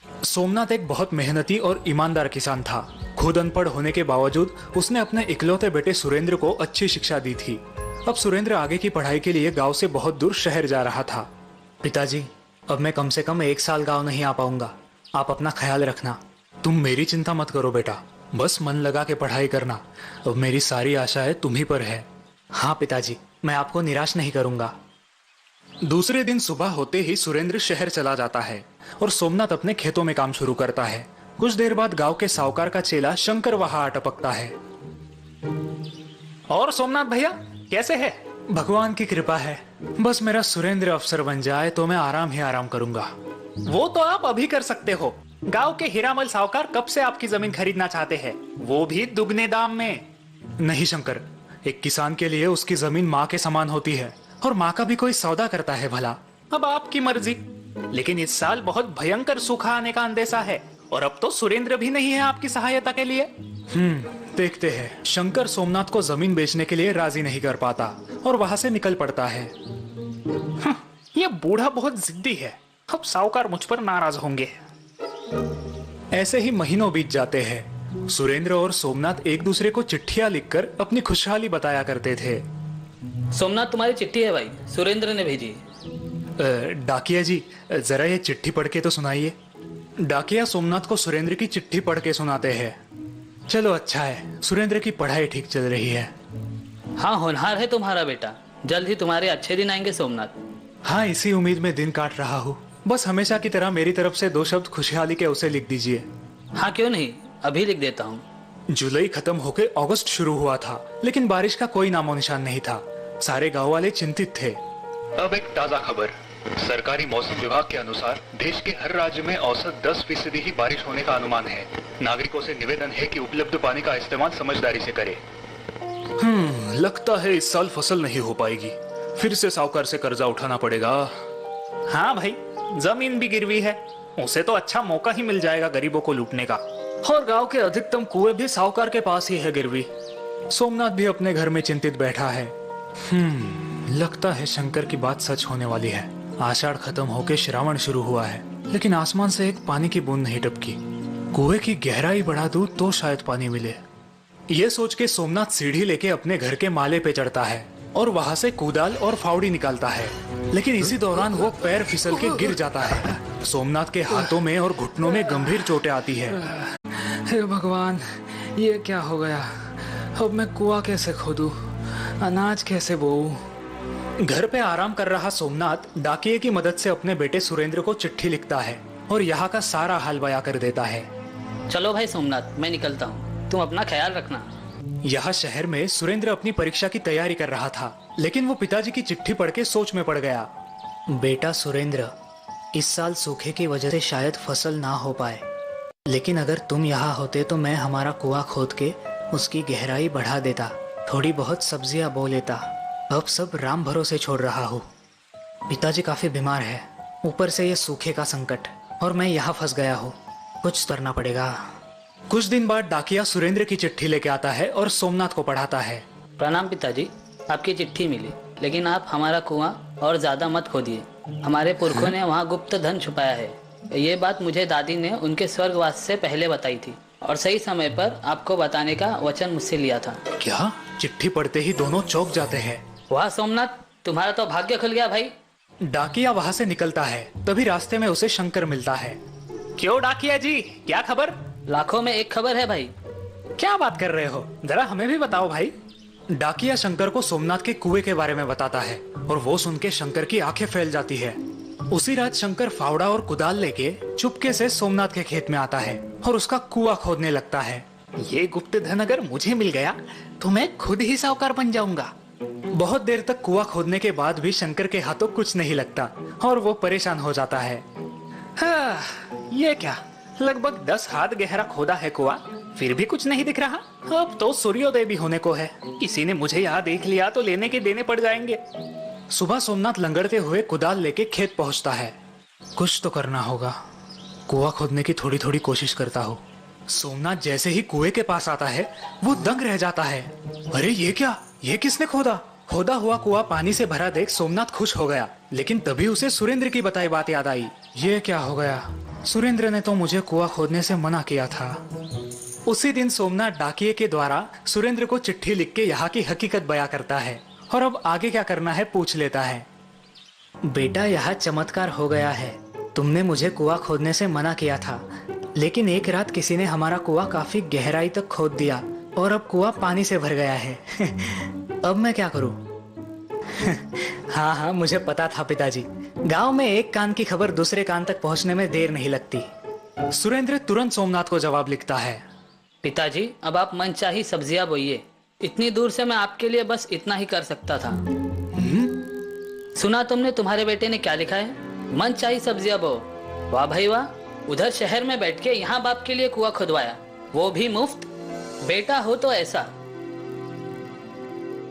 सोमनाथ एक बहुत मेहनती और ईमानदार किसान था। खुद अनपढ़ होने के बावजूद उसने अपने इकलौते बेटे सुरेंद्र को अच्छी शिक्षा दी थी। अब सुरेंद्र आगे की पढ़ाई के लिए गांव से बहुत दूर शहर जा रहा था। पिताजी, अब मैं कम से कम 1 साल गांव नहीं आ पाऊंगा। आप अपना ख्याल रखना। तुम मेरी चिंता मत करो बेटा, बस मन लगा के पढ़ाई करना। अब मेरी सारी आशाएं तुम्ही पर है। हाँ पिताजी, मैं आपको निराश नहीं करूंगा। दूसरे दिन सुबह होते ही सुरेंद्र शहर चला जाता है और सोमनाथ अपने खेतों में काम शुरू करता है। कुछ देर बाद गांव के साहूकार का चेला शंकर वहां आ टपकता है। और सोमनाथ भैया कैसे है? भगवान की कृपा है। बस मेरा सुरेंद्र अफसर बन जाए तो मैं आराम ही आराम करूंगा। वो तो आप अभी कर सकते हो। गांव के हीरामल साहूकार कब से आपकी जमीन खरीदना चाहते हैं, वो भी दुगने दाम में। नहीं शंकर, एक किसान के लिए उसकी जमीन माँ के समान होती है और माँ का भी कोई सौदा करता है भला। अब आपकी मर्जी, लेकिन इस साल बहुत भयंकर सूखा आने का अंदेशा है और अब तो सुरेंद्र भी नहीं है आपकी सहायता के लिए। देखते हैं। शंकर सोमनाथ को जमीन बेचने के लिए राजी नहीं कर पाता और वहां से निकल पड़ता है। ये बूढ़ा बहुत जिद्दी है, अब साहूकार मुझ पर नाराज होंगे। ऐसे ही महीनों बीत जाते हैं। सुरेंद्र और सोमनाथ एक दूसरे को चिट्ठियां लिखकर अपनी खुशहाली बताया करते थे। सोमनाथ, तुम्हारी चिट्ठी है भाई, सुरेंद्र ने भेजी। डाकिया जी, जरा ये चिट्ठी पढ़ के तो सुनाइए। डाकिया सोमनाथ को सुरेंद्र की चिट्ठी पढ़ के सुनाते हैं। चलो अच्छा है, सुरेंद्र की पढ़ाई ठीक चल रही है। हाँ, होनहार है तुम्हारा बेटा, जल्द ही तुम्हारे अच्छे दिन आएंगे सोमनाथ। हाँ, इसी उम्मीद में दिन काट रहा हूँ। बस हमेशा की तरह मेरी तरफ से 2 शब्द खुशहाली के उसे लिख दीजिए। हाँ क्यों नहीं, अभी लिख देता हूँ। जुलाई खत्म होकर अगस्त शुरू हुआ था, लेकिन बारिश का कोई नामो निशान नहीं था। सारे गांव वाले चिंतित थे। अब एक ताजा खबर। सरकारी मौसम विभाग के अनुसार देश के हर राज्य में औसत 10% ही बारिश होने का अनुमान है। नागरिकों से निवेदन है कि उपलब्ध पानी का इस्तेमाल समझदारी से करें। लगता है इस साल फसल नहीं हो पाएगी। फिर से साहूकार से कर्जा उठाना पड़ेगा। हाँ भाई, जमीन भी गिरवी है, उसे तो अच्छा मौका ही मिल जाएगा गरीबों को लूटने का। और गांव के अधिकतम कुएं भी साहूकार के पास ही है गिरवी। सोमनाथ भी अपने घर में चिंतित बैठा है। लगता है शंकर की बात सच होने वाली है। आषाढ़ खत्म होके श्रावण शुरू हुआ है, लेकिन आसमान से एक पानी की बूंद नहीं टपकी। कुएं की गहराई बढ़ा दूं तो शायद पानी मिले। ये सोच के सोमनाथ सीढ़ी लेके अपने घर के माले पे चढ़ता है और वहां से कुदाल और फावड़ी निकालता है, लेकिन इसी दौरान वो पैर फिसल के गिर जाता है। सोमनाथ के हाथों में और घुटनों में गंभीर चोटें आती है। हे भगवान, ये क्या हो गया? अब मैं कुआं कैसे खोदूं? अनाज कैसे बोऊं? घर पे आराम कर रहा सोमनाथ डाकिये की मदद से अपने बेटे सुरेंद्र को चिट्ठी लिखता है और यहाँ का सारा हाल बयां कर देता है। चलो भाई सोमनाथ, मैं निकलता हूँ, तुम अपना ख्याल रखना। यहाँ शहर में सुरेंद्र अपनी परीक्षा की तैयारी कर रहा था, लेकिन वो पिताजी की चिट्ठी पढ़ के सोच में पड़ गया। बेटा सुरेंद्र, इस साल सूखे की वजह से शायद फसल ना हो पाए, लेकिन अगर तुम यहाँ होते तो मैं हमारा कुआं खोद के उसकी गहराई बढ़ा देता, थोड़ी बहुत सब्जियां बो लेता। अब सब राम भरोसे छोड़ रहा हूँ। पिताजी काफी बीमार है, ऊपर से ये सूखे का संकट, और मैं यहाँ फंस गया हूँ। कुछ करना पड़ेगा। कुछ दिन बाद डाकिया सुरेंद्र की चिट्ठी लेके आता है और सोमनाथ को पढ़ाता है। प्रणाम पिताजी, आपकी चिट्ठी मिली, लेकिन आप हमारा कुआं और ज्यादा मत खोदिए। हमारे पुरखों ने वहाँ गुप्त धन छुपाया है। ये बात मुझे दादी ने उनके स्वर्गवास से पहले बताई थी और सही समय पर आपको बताने का वचन मुझसे लिया था। क्या? चिट्ठी पढ़ते ही दोनों चौंक जाते हैं। वाह सोमनाथ, तुम्हारा तो भाग्य खुल गया भाई। डाकिया वहाँ से निकलता है, तभी रास्ते में उसे शंकर मिलता है। क्यों डाकिया जी, क्या खबर? लाखों में एक खबर है भाई। क्या बात कर रहे हो, जरा हमें भी बताओ भाई। डाकिया शंकर को सोमनाथ के कुएं के बारे में बताता है और वो सुन के शंकर की आंखें फैल जाती है। उसी रात शंकर फावड़ा और कुदाल लेके चुपके से सोमनाथ के खेत में आता है और उसका कुआं खोदने लगता है। ये गुप्त धन अगर मुझे मिल गया तो मैं खुद ही साहूकार बन जाऊंगा। बहुत देर तक कुआं खोदने के बाद भी शंकर के हाथों कुछ नहीं लगता और वो परेशान हो जाता है। हाँ, ये क्या, लगभग 10 हाथ गहरा खोदा है कुआं, फिर भी कुछ नहीं दिख रहा। अब तो सूर्योदय भी होने को है, किसी ने मुझे यहाँ देख लिया तो लेने के देने पड़ जाएंगे। सुबह सोमनाथ लंगड़ते हुए कुदाल लेके खेत पहुंचता है। कुछ तो करना होगा। कुआं खोदने की थोड़ी थोड़ी कोशिश करता हूँ। सोमनाथ जैसे ही कुएं के पास आता है वो दंग रह जाता है। अरे ये क्या, ये किसने खोदा? खोदा हुआ कुआं पानी से भरा देख सोमनाथ खुश हो गया, लेकिन तभी उसे सुरेंद्र की बताई बात याद आई। ये क्या हो गया? सुरेंद्र ने तो मुझे कुआं खोदने से मना किया था। उसी दिन सोमनाथ डाकिये के द्वारा सुरेंद्र को चिट्ठी लिख के यहाँ की हकीकत बयां करता है और अब आगे क्या करना है पूछ लेता है। बेटा, यह चमत्कार हो गया है। तुमने मुझे कुआं खोदने से मना किया था, लेकिन एक रात किसी ने हमारा कुआं काफी गहराई तक खोद दिया और अब कुआं पानी से भर गया है। अब मैं क्या करूं? हाँ हाँ, मुझे पता था पिताजी। गांव में एक कान की खबर दूसरे कान तक पहुंचने में देर नहीं लगती। सुरेंद्र तुरंत सोमनाथ को जवाब लिखता है। पिताजी, अब आप मनचाही सब्जियां बोइए। इतनी दूर से मैं आपके लिए बस इतना ही कर सकता था। सुना तुमने तुम्हारे बेटे ने क्या लिखा है? मनचाही सब्जियां बो। वाह भाई वाह, उधर शहर में बैठ के यहाँ बाप के लिए कुआं खुदवाया, वो भी मुफ्त। बेटा हो तो ऐसा।